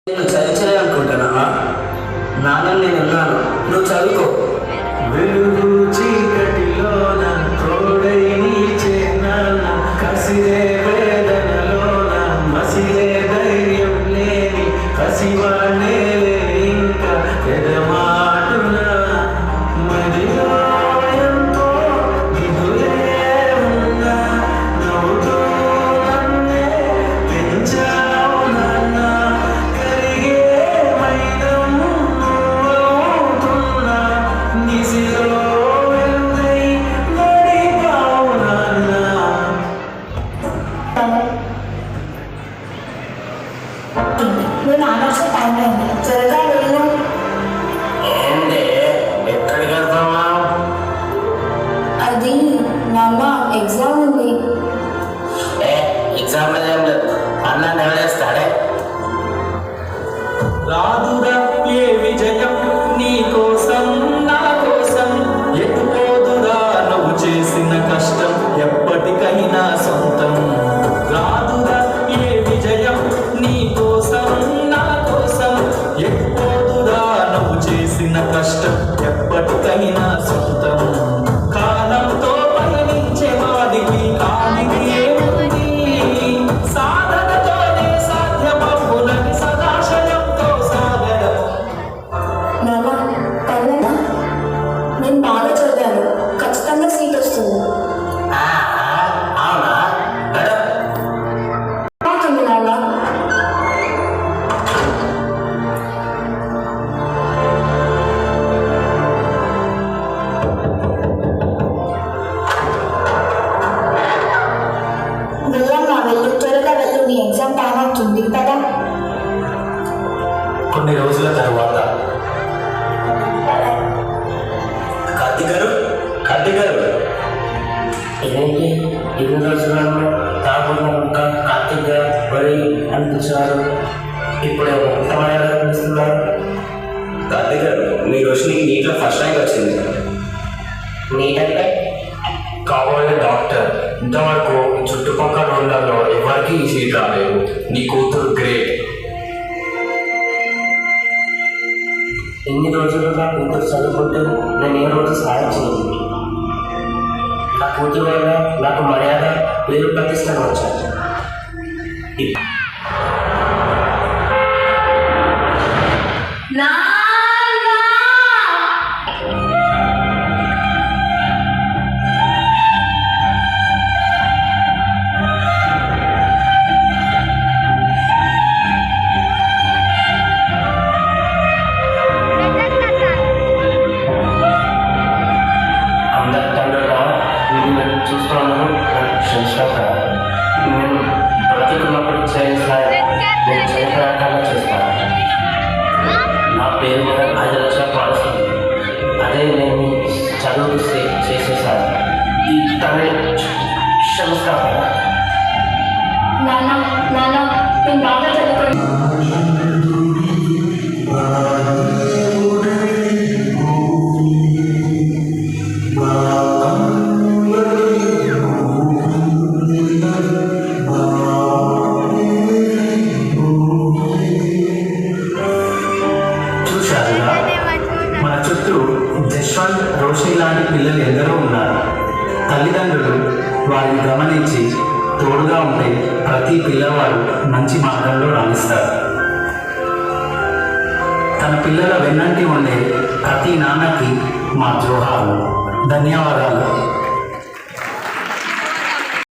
నేను చదివించలే అనుకుంటున్నావా? నాన్న నేను ఉన్నాను, నువ్వు చదువుకో. వెలుగు చీకటిలోన తోడై నీచే నాన్న, కసిరే వేదనలోన మసిరే ధైర్యం లేని కసివాణే ఇంకా ఎదమాటున మదిలో ఎంతో దిగులే ఉన్నా నవ్వుతూ నన్నే పెంచావు నాన్న, కరిగే మైనం నువ్వవుతున్నా నిసిలో వెలుగై నడిపావు నాన్న. నువ్వు నాన్నొచ్చే టైం అయింది, త్వరగా వెళ్ళు. ఏంటి ఎక్కడికి వెళ్తామా? అది నాన్న ఎగ్జామ్ ఉంది. ఎగ్జామ్ ఏం లేదు, అన్న నెవలేస్తాడే. రాదురా ఏ విజయం నీ కోసం నా కోసం, ఎటుపోదురా నువ్వు చేసిన కష్టం ఎప్పటికైనా సొంతం. రాదురా ఏ విజయం నీ కోసం నా కోసం, ఎటుపోదురా నువ్వు చేసిన కష్టం ఎప్పటికైనా సొంతం. కాలంతో పయనించే వాడికి కానిది ఏముంది, సాధనతోనే సాధ్యమవునని సదాశయంతో సాగడం. నాన్న పర్లేదా? నేను బాగా చదివాను, ఖచ్చితంగా సీట్ వస్తుంది. అవునా? మేడం బాగుంది నాన్న. వెళ్ళమ్మా వెళ్ళు, త్వరగా వెళ్ళు, నీ ఎగ్జామ్ టైం అవుతుంది కదా. కొన్ని రోజుల తర్వాత కార్తీక్ గారు ఏంటి ఇన్ని రోజులు తాగున్న ఇంకా కార్తీక్ గారు బడి అనిపించారు, ఇప్పుడు ఉత్తమయ్యారు అనిపిస్తున్నారు. కార్తీక్ గారు మీ రోషినికి నీటిలో ఫస్ట్ ర్యాంక్ వచ్చింది. నీట్ అంటే కాబోయే డాక్టర్. ఇంతవరకు చుట్టుపక్కల ఉండల్లో ఎవరికి ఈ సీట్ రాలేదు. నీ కూతురు గ్రేట్. ఇన్ని రోజులు నా కూతురు చదువుకుంటూ నేను ఏ రోజు సహాయం చేయలేదు. నా కూతురు వల్ల నాకు మర్యాద పేరు ప్రతిష్టలు వచ్చాయి. అందరి తండ్రిగా నేను చూస్తున్నాను, నేను బ్రతికున్నప్పుడు నేను చేయప్రకారంగా చేస్తాను. నా పేరు మీద 5 లక్షల పాలసీ, అదే నేను చదువు చేసేసాను. ఈ తనే క్షమిస్తాను. నాన్న నాన్న నేను బాగా చదువుకోండి. చూశారుగా, మన చుట్టూ జశ్వంత్, రోషిని లాంటి పిల్లలు ఎందరో ఉన్నారు. తల్లిదండ్రులు వారిని గమనించి తోడుగా ఉంటే ప్రతి పిల్లవాడు మంచి మార్గంలో రాణిస్తారు. తన పిల్లల వెన్నంటి ఉండే ప్రతి నాన్నకి మా జోహార్లు, ధన్యవాదాలు.